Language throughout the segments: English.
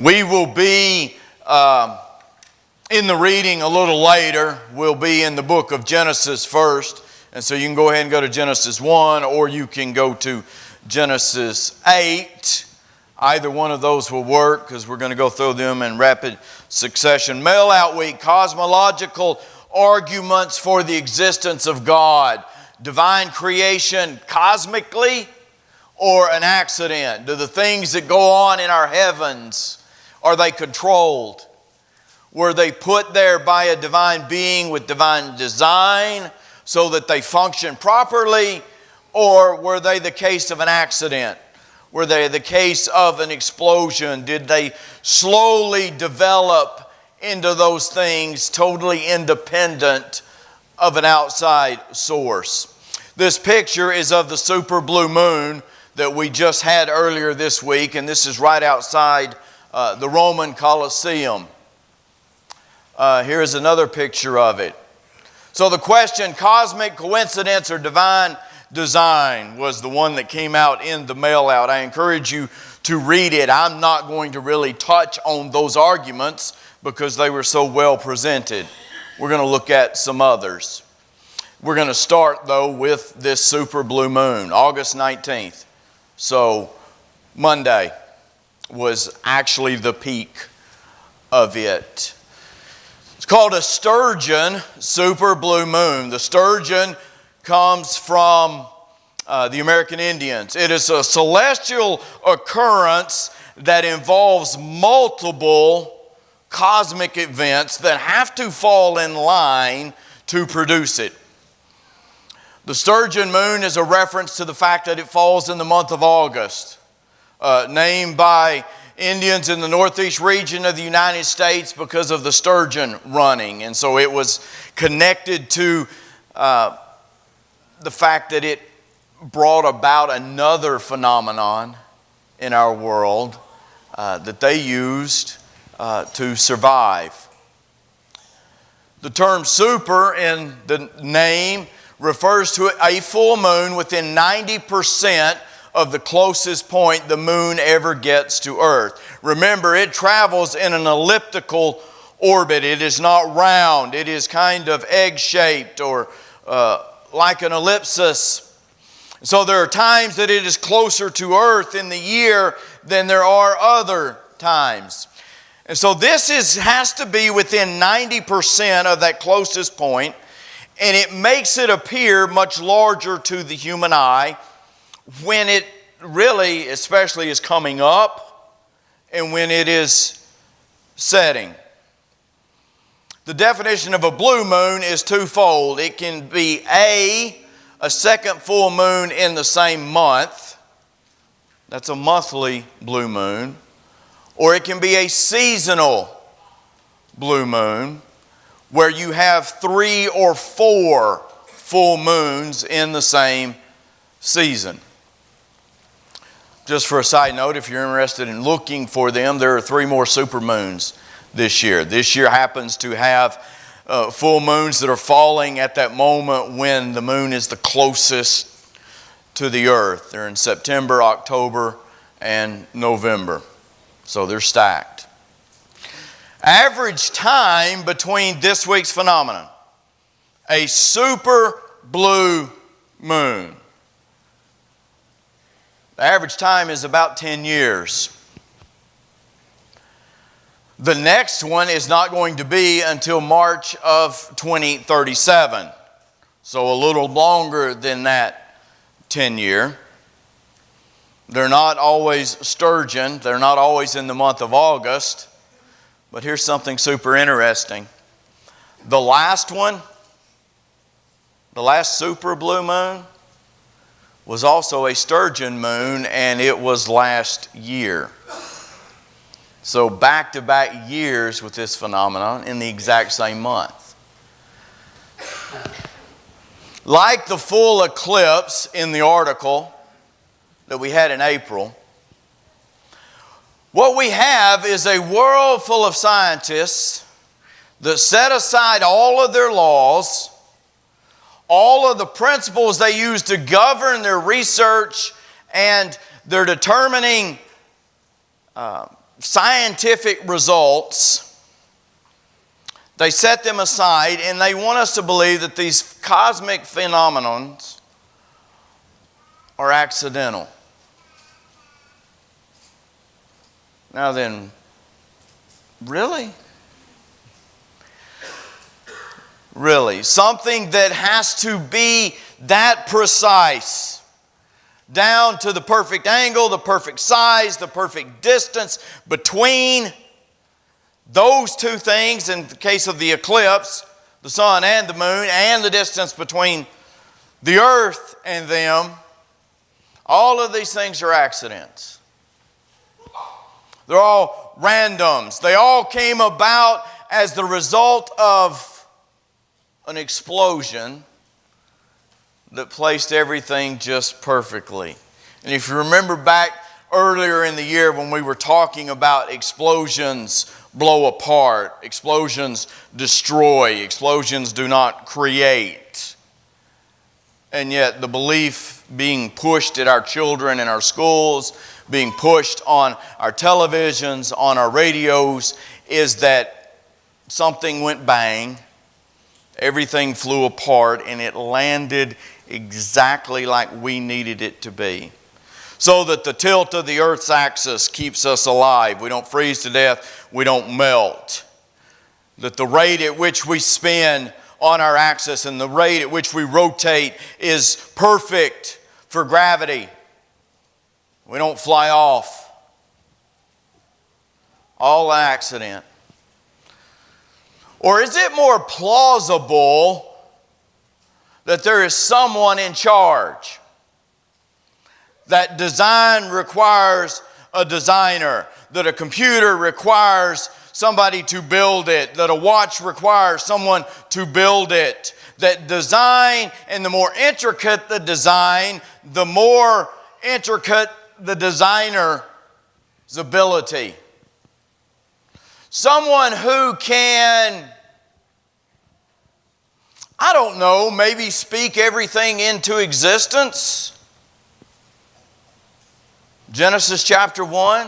We will be in the reading a little later. We'll be in the book of Genesis first. And so you can go ahead and go to Genesis 1 or you can go to Genesis 8. Either one of those will work because we're going to go through them in rapid succession. Mail Out Week, cosmological arguments for the existence of God. Divine creation cosmically or an accident? Do the things that go on in our heavens, are they controlled? Were they put there by a divine being with divine design so that they function properly? Or were they the case of an accident? Were they the case of an explosion? Did they slowly develop into those things totally independent of an outside source? This picture is of the super blue moon that we just had earlier this week, and this is right outside the Roman Colosseum. Here is another picture of it. So the question, cosmic coincidence or divine design, was the one that came out in the mail out. I encourage you to read it. I'm not going to really touch on those arguments because they were so well presented. We're going to look at some others. We're going to start, though, with this super blue moon, August 19th. So Monday was actually the peak of it. It's called a sturgeon super blue moon. The sturgeon comes from the American Indians. It is a celestial occurrence that involves multiple cosmic events that have to fall in line to produce it. The sturgeon moon is a reference to the fact that it falls in the month of August, named by Indians in the northeast region of the United States because of the sturgeon running. And so it was connected to the fact that it brought about another phenomenon in our world that they used to survive. The term super in the name refers to a full moon within 90% of the closest point the moon ever gets to Earth. Remember, it travels in an elliptical orbit. It is not round. It is kind of egg-shaped or like an ellipsis. So there are times that it is closer to Earth in the year than there are other times. And so this has to be within 90% of that closest point, and it makes it appear much larger to the human eye when it really, especially, is coming up and when it is setting. The definition of a blue moon is twofold. It can be a second full moon in the same month. That's a monthly blue moon. Or it can be a seasonal blue moon where you have 3 or 4 full moons in the same season. Just for a side note, if you're interested in looking for them, there are 3 more supermoons this year. This year happens to have full moons that are falling at that moment when the moon is the closest to the earth. They're in September, October, and November. So they're stacked. Average time between this week's phenomenon, a super blue moon. The average time is about 10 years. The next one is not going to be until March of 2037. So a little longer than that 10-year. They're not always sturgeon. They're not always in the month of August. But here's something super interesting. The last one, the last super blue moon, was also a sturgeon moon, and it was last year. So back-to-back years with this phenomenon in the exact same month. Like the full eclipse in the article that we had in April, what we have is a world full of scientists that set aside all of their laws, all of the principles they use to govern their research, and they're determining scientific results, they set them aside, and they want us to believe that these cosmic phenomena are accidental. Now then, really? Really? Something that has to be that precise, down to the perfect angle, the perfect size, the perfect distance between those two things, in the case of the eclipse, the sun and the moon, and the distance between the earth and them, all of these things are accidents. They're all randoms. They all came about as the result of an explosion that placed everything just perfectly. And if you remember back earlier in the year when we were talking about explosions blow apart, explosions destroy, explosions do not create. And yet the belief being pushed at our children in our schools, being pushed on our televisions, on our radios, is that something went bang, everything flew apart, and it landed exactly like we needed it to be. So that the tilt of the Earth's axis keeps us alive. We don't freeze to death. We don't melt. That the rate at which we spin on our axis and the rate at which we rotate is perfect for gravity. We don't fly off. All accident. Or is it more plausible that there is someone in charge? That design requires a designer, that a computer requires somebody to build it, that a watch requires someone to build it, that design, and the more intricate the design, the more intricate the designer's ability. Someone who can, I don't know, maybe speak everything into existence. Genesis chapter 1.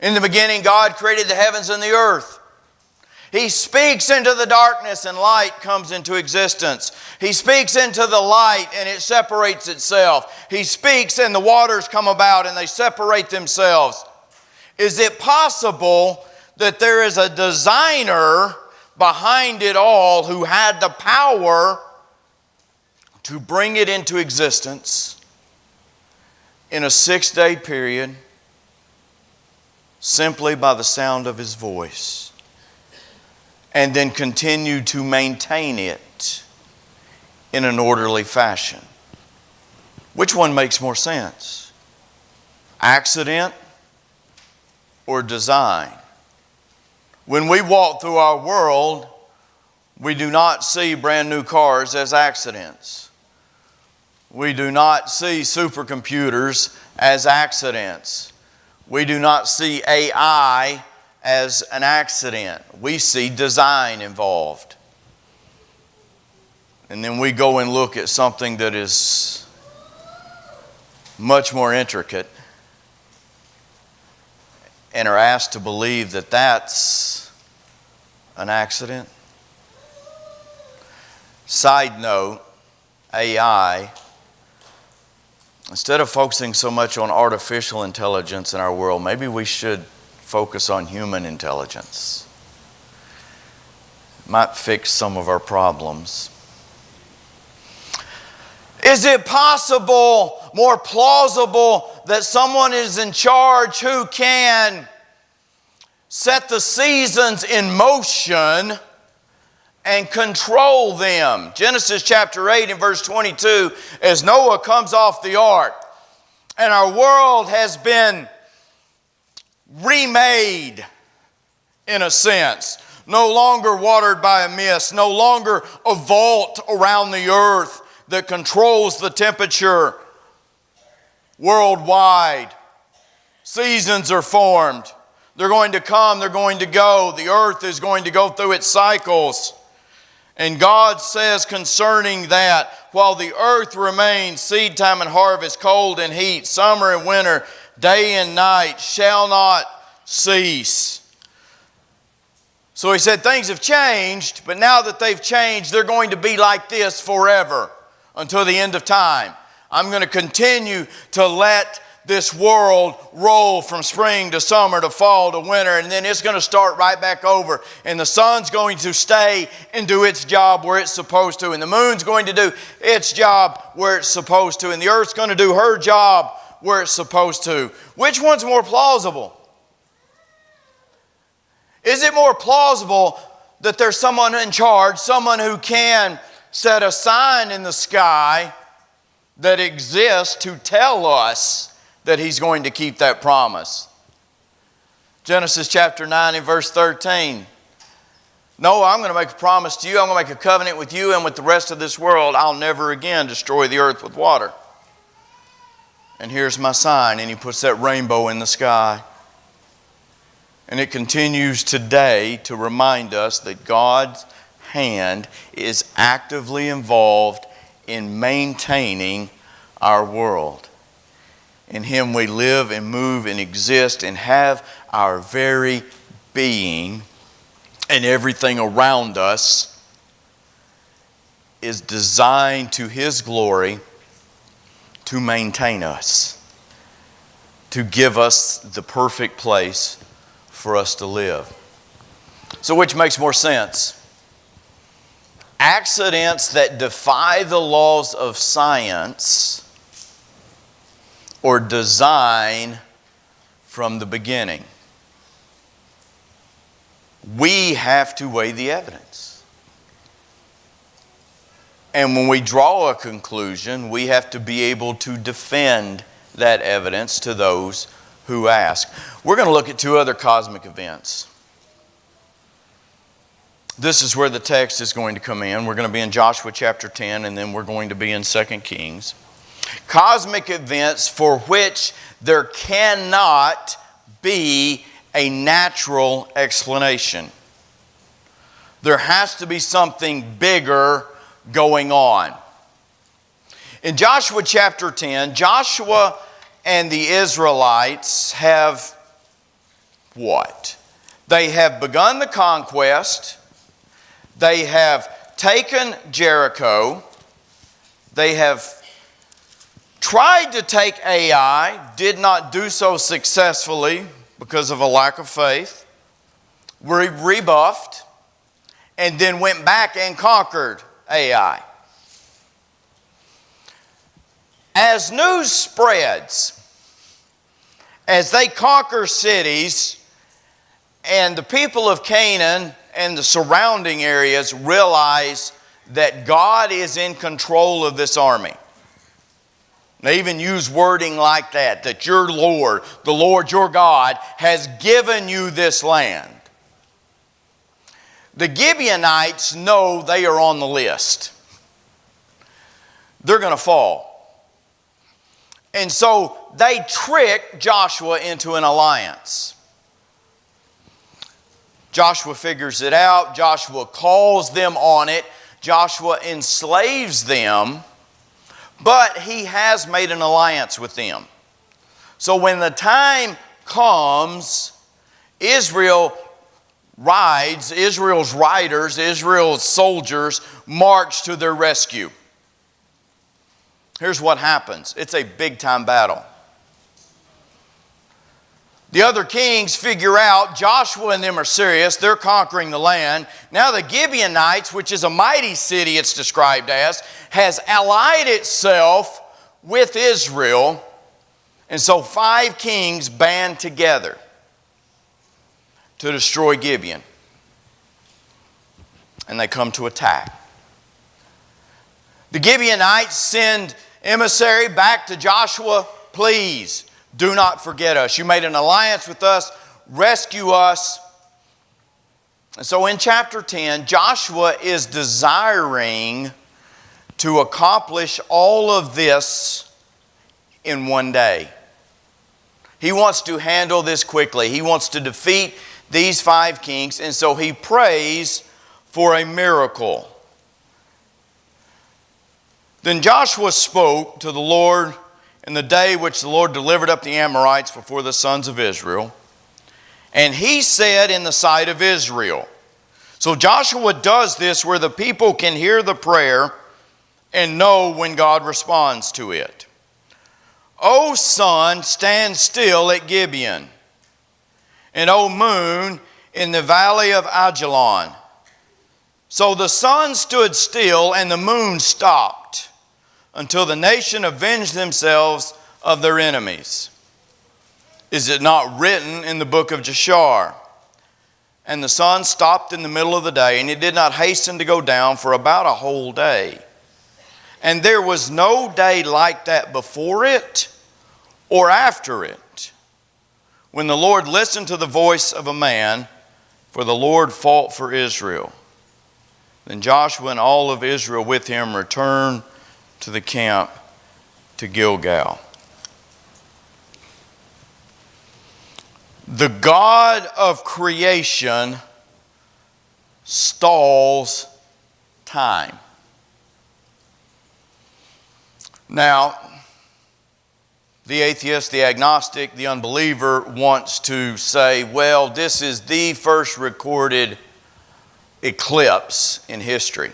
In the beginning, God created the heavens and the earth. He speaks into the darkness and light comes into existence. He speaks into the light and it separates itself. He speaks and the waters come about and they separate themselves. Is it possible that there is a designer behind it all who had the power to bring it into existence in a 6-day period simply by the sound of His voice, and then continue to maintain it in an orderly fashion? Which one makes more sense? Accident or design? When we walk through our world, we do not see brand new cars as accidents. We do not see supercomputers as accidents. We do not see AI as an accident. We see design involved. And then we go and look at something that is much more intricate and are asked to believe that that's an accident. Side note, AI, instead of focusing so much on artificial intelligence in our world, maybe we should focus on human intelligence. It might fix some of our problems. Is it possible, more plausible, that someone is in charge who can set the seasons in motion and control them? Genesis chapter 8 and verse 22, as Noah comes off the ark and our world has been remade in a sense, no longer watered by a mist, no longer a vault around the earth that controls the temperature worldwide. Seasons are formed. They're going to come, they're going to go. The earth is going to go through its cycles. And God says concerning that, while the earth remains, seed time and harvest, cold and heat, summer and winter, day and night, shall not cease. So he said things have changed, but now that they've changed, they're going to be like this forever until the end of time. I'm going to continue to let this world roll from spring to summer to fall to winter, and then it's going to start right back over. And the sun's going to stay and do its job where it's supposed to, and the moon's going to do its job where it's supposed to, and the earth's going to do her job where it's supposed to. Which one's more plausible? Is it more plausible that there's someone in charge, someone who can set a sign in the sky that exists to tell us that He's going to keep that promise? Genesis chapter 9 and verse 13. No, I'm going to make a promise to you. I'm going to make a covenant with you and with the rest of this world. I'll never again destroy the earth with water. And here's my sign. And He puts that rainbow in the sky. And it continues today to remind us that God's hand is actively involved in maintaining our world. In Him we live and move and exist and have our very being, and everything around us is designed to His glory to maintain us, to give us the perfect place for us to live. So which makes more sense? Accidents that defy the laws of science or design from the beginning? We have to weigh the evidence. And when we draw a conclusion, we have to be able to defend that evidence to those who ask. We're going to look at two other cosmic events. This is where the text is going to come in. We're going to be in Joshua chapter 10, and then we're going to be in 2 Kings. Cosmic events for which there cannot be a natural explanation. There has to be something bigger going on. In Joshua chapter 10, Joshua and the Israelites have what? They have begun the conquest. They have taken Jericho. They have tried to take Ai, did not do so successfully because of a lack of faith. Were rebuffed, and then went back and conquered Ai. As news spreads, as they conquer cities, and the people of Canaan and the surrounding areas realize that God is in control of this army. They even use wording like that your Lord, the Lord your God, has given you this land. The Gibeonites know they are on the list. They're going to fall. And so they trick Joshua into an alliance. Joshua figures it out. Joshua calls them on it. Joshua enslaves them. But he has made an alliance with them. So when the time comes, Israel's riders, Israel's soldiers march to their rescue. Here's what happens. It's a big time battle. The other kings figure out Joshua and them are serious. They're conquering the land. Now the Gibeonites, which is a mighty city it's described as, has allied itself with Israel. And so 5 kings band together to destroy Gibeon. And they come to attack. The Gibeonites send emissary back to Joshua. Please, do not forget us. You made an alliance with us. Rescue us. And so in chapter 10, Joshua is desiring to accomplish all of this in one day. He wants to handle this quickly. He wants to defeat these 5 kings, and so he prays for a miracle. Then Joshua spoke to the Lord in the day which the Lord delivered up the Amorites before the sons of Israel. And he said in the sight of Israel. So Joshua does this where the people can hear the prayer and know when God responds to it. O sun, stand still at Gibeon, and O moon, in the valley of Ajalon. So the sun stood still and the moon stopped until the nation avenged themselves of their enemies. Is it not written in the book of Jashar? And the sun stopped in the middle of the day, and it did not hasten to go down for about a whole day. And there was no day like that before it or after it, when the Lord listened to the voice of a man, for the Lord fought for Israel. Then Joshua and all of Israel with him returned to the camp to Gilgal. The God of creation stalls time. Now, the atheist, the agnostic, the unbeliever wants to say, well, this is the first recorded eclipse in history.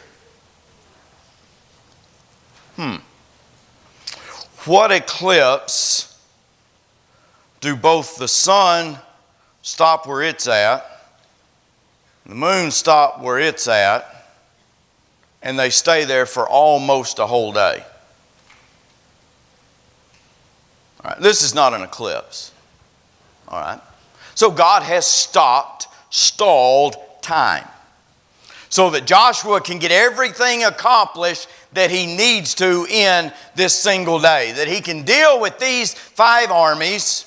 What eclipse do both the sun stop where it's at, the moon stop where it's at, and they stay there for almost a whole day? All right, this is not an eclipse. All right. So God has stalled time, so that Joshua can get everything accomplished that he needs to in this single day, that he can deal with these 5 armies.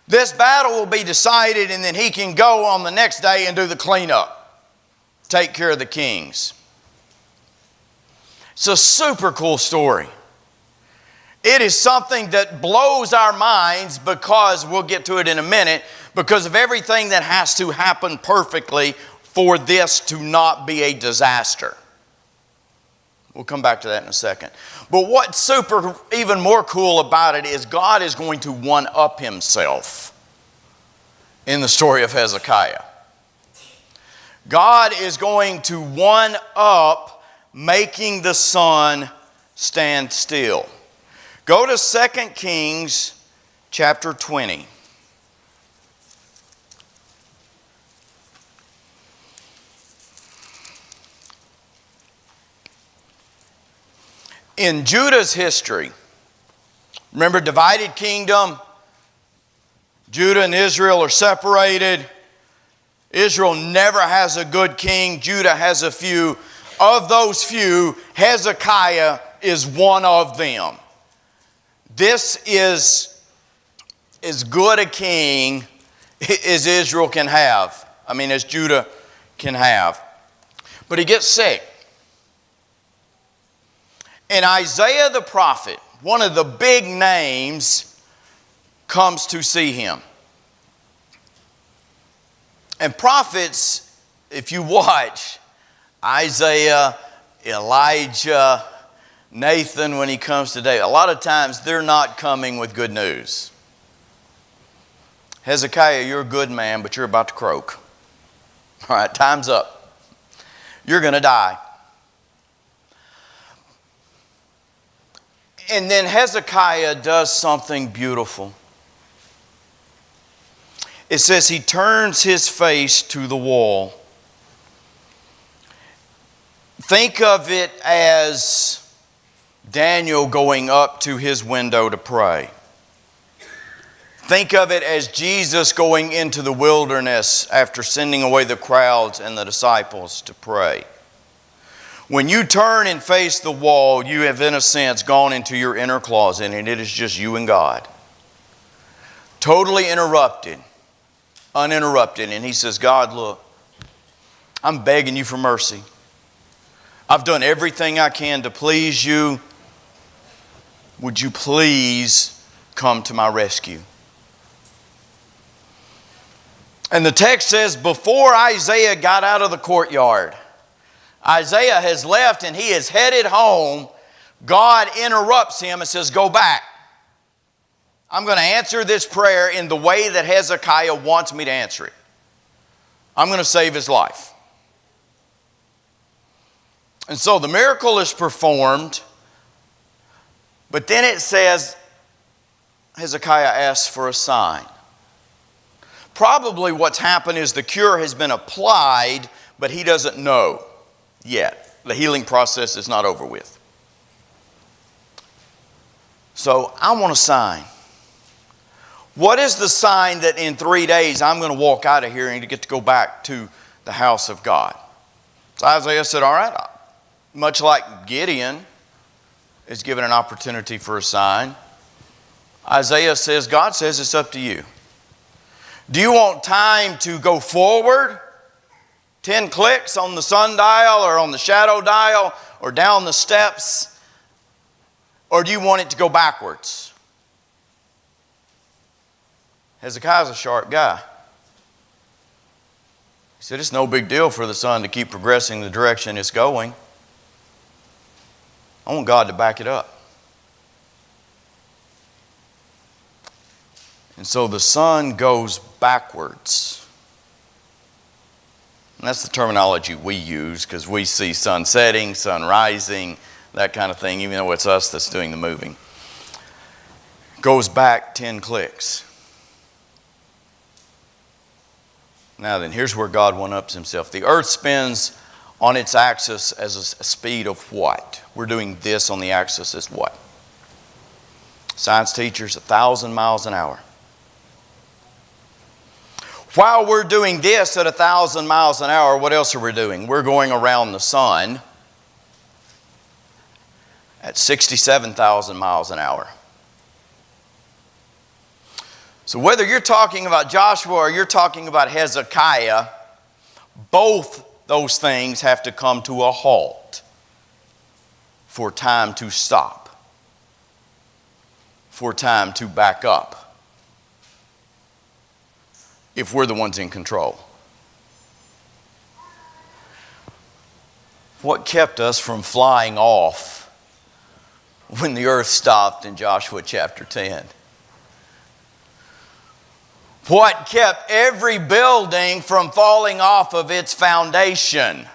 This battle will be decided, and then he can go on the next day and do the cleanup, take care of the kings. It's a super cool story. It is something that blows our minds because, we'll get to it in a minute, because of everything that has to happen perfectly for this to not be a disaster. We'll come back to that in a second. But what's even more cool about it is God is going to one-up himself in the story of Hezekiah. God is going to one-up making the sun stand still. Go to 2 Kings chapter 20. In Judah's history, remember, divided kingdom, Judah and Israel are separated. Israel never has a good king. Judah has a few. Of those few, Hezekiah is one of them. This is as good a king as Israel can have. As Judah can have. But he gets sick. And Isaiah the prophet, one of the big names, comes to see him. And prophets, if you watch Isaiah, Elijah, Nathan when he comes today, a lot of times they're not coming with good news. Hezekiah, you're a good man, but you're about to croak. All right, time's up. You're going to die. And then Hezekiah does something beautiful. It says he turns his face to the wall. Think of it as Daniel going up to his window to pray. Think of it as Jesus going into the wilderness after sending away the crowds and the disciples to pray. When you turn and face the wall, you have in a sense gone into your inner closet, and it is just you and God. Totally interrupted, uninterrupted. And he says, God, look, I'm begging you for mercy. I've done everything I can to please you. Would you please come to my rescue? And the text says, before Isaiah got out of the courtyard, Isaiah has left and he is headed home. God interrupts him and says, go back. I'm going to answer this prayer in the way that Hezekiah wants me to answer it. I'm going to save his life. And so the miracle is performed, but then it says Hezekiah asks for a sign. Probably what's happened is the cure has been applied, but he doesn't know yet. The healing process is not over with. So I want a sign. What is the sign that in 3 days I'm going to walk out of here and get to go back to the house of God? So Isaiah said, all right, much like Gideon is given an opportunity for a sign, Isaiah says, God says it's up to you. Do you want time to go forward? 10 clicks on the sundial or on the shadow dial or down the steps? Or do you want it to go backwards? Hezekiah's a sharp guy. He said, it's no big deal for the sun to keep progressing the direction it's going. I want God to back it up. And so the sun goes backwards. And that's the terminology we use because we see sun setting, sun rising, that kind of thing, even though it's us that's doing the moving. Goes back 10 clicks. Now then, here's where God one-ups himself. The earth spins on its axis as a speed of what? We're doing this on the axis as what? Science teachers, 1,000 miles an hour. While we're doing this at 1,000 miles an hour, what else are we doing? We're going around the sun at 67,000 miles an hour. So whether you're talking about Joshua or you're talking about Hezekiah, both those things have to come to a halt for time to stop, for time to back up, if we're the ones in control. What kept us from flying off when the earth stopped in Joshua chapter 10? What kept every building from falling off of its foundation?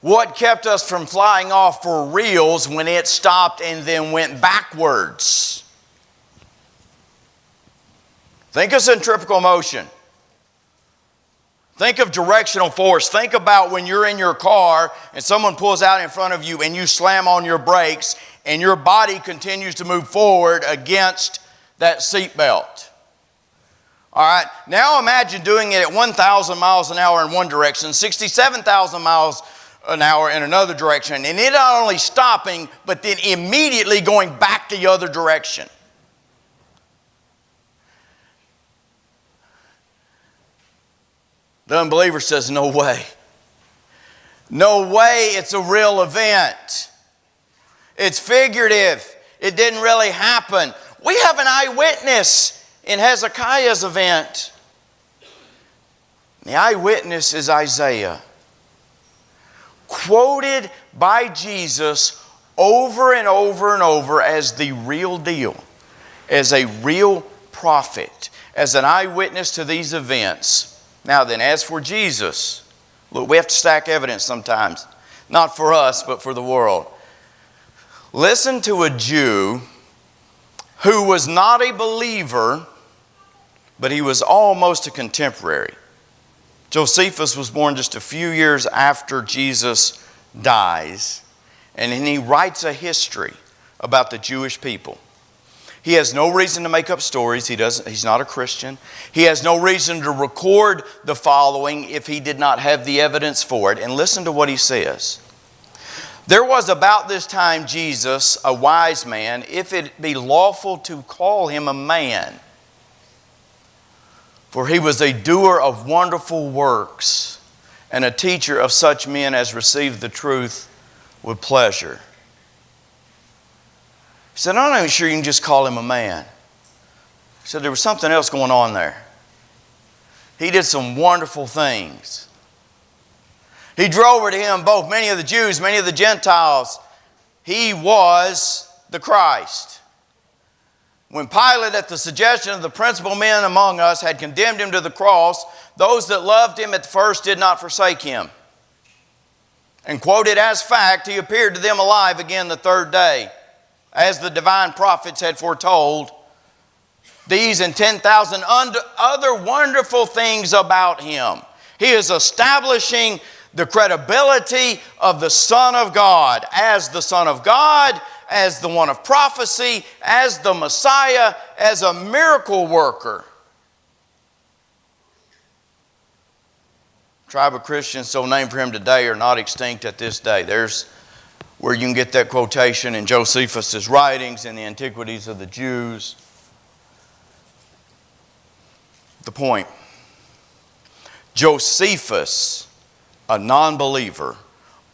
What kept us from flying off for reals when it stopped and then went backwards? Think of centrifugal motion. Think of directional force. Think about when you're in your car and someone pulls out in front of you and you slam on your brakes and your body continues to move forward against that seatbelt. All right, now imagine doing it at 1,000 miles an hour in one direction, 67,000 miles an hour in another direction, and it not only stopping, but then immediately going back the other direction. The unbeliever says, no way. No way, it's a real event. It's figurative. It didn't really happen. We have an eyewitness in Hezekiah's event. The eyewitness is Isaiah, quoted by Jesus over and over and over as the real deal, as a real prophet, as an eyewitness to these events. Now then, as for Jesus, look, we have to stack evidence sometimes, not for us, but for the world. Listen to a Jew who was not a believer, but he was almost a contemporary. Josephus was born just a few years after Jesus dies, and he writes a history about the Jewish people. He has no reason to make up stories. He's not a Christian. He has no reason to record the following if he did not have the evidence for it. And listen to what he says. There was about this time Jesus, a wise man, if it be lawful to call him a man, for he was a doer of wonderful works and a teacher of such men as received the truth with pleasure. He said, I'm not even sure you can just call him a man. He said there was something else going on there. He did some wonderful things. He drew over to him both many of the Jews, many of the Gentiles, he was the Christ. When Pilate, at the suggestion of the principal men among us, had condemned him to the cross, those that loved him at first did not forsake him. And quoted as fact, he appeared to them alive again the third day, as the divine prophets had foretold. These and 10,000 other wonderful things about him. He is establishing the credibility of the Son of God as the Son of God, as the one of prophecy, as the Messiah, as a miracle worker. Tribe of Christians, so named for him today, are not extinct at this day. There's where you can get that quotation in Josephus' writings in the Antiquities of the Jews. The point: Josephus, a non-believer,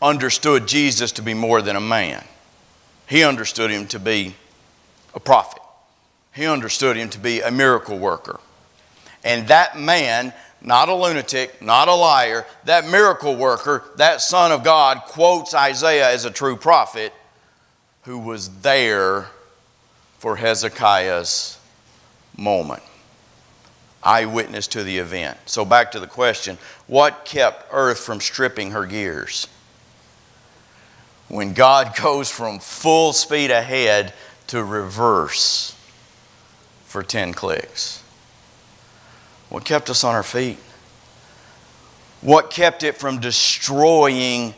understood Jesus to be more than a man. He understood him to be a prophet. He understood him to be a miracle worker. And that man, not a lunatic, not a liar, that miracle worker, that Son of God, quotes Isaiah as a true prophet who was there for Hezekiah's moment. Eyewitness to the event. So back to the question, what kept earth from stripping her gears? When God goes from full speed ahead to reverse for 10 clicks. What kept us on our feet? What kept it from destroying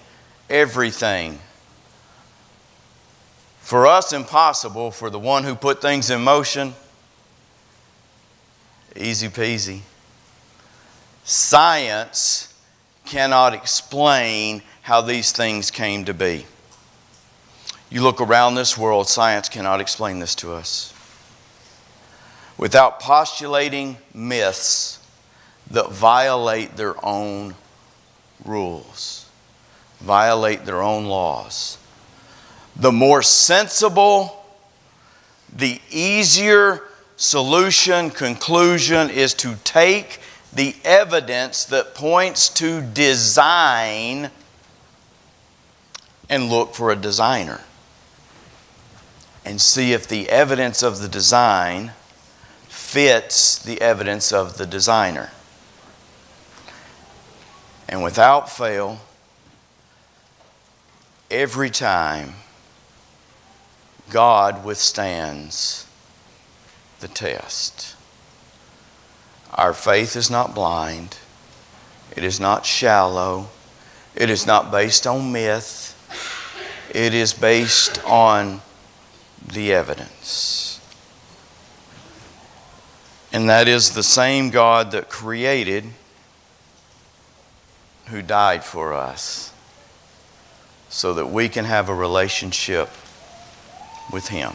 everything? For us, impossible. For the one who put things in motion, easy peasy. Science cannot explain how these things came to be. You look around this world, science cannot explain this to us. Without postulating myths that violate their own rules, violate their own laws. The more sensible, the easier solution, conclusion is to take the evidence that points to design and look for a designer. And see if the evidence of the design fits the evidence of the designer. And without fail, every time, God withstands the test. Our faith is not blind. It is not shallow. It is not based on myth. It is based on the evidence. And that is the same God that created, who died for us so that we can have a relationship with Him.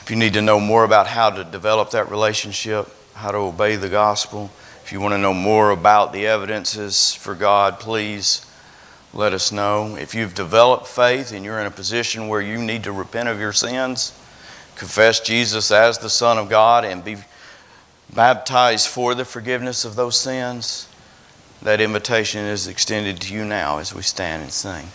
If you need to know more about how to develop that relationship, how to obey the gospel, if you want to know more about the evidences for God, please let us know. If you've developed faith and you're in a position where you need to repent of your sins, confess Jesus as the Son of God, and be baptized for the forgiveness of those sins, that invitation is extended to you now as we stand and sing.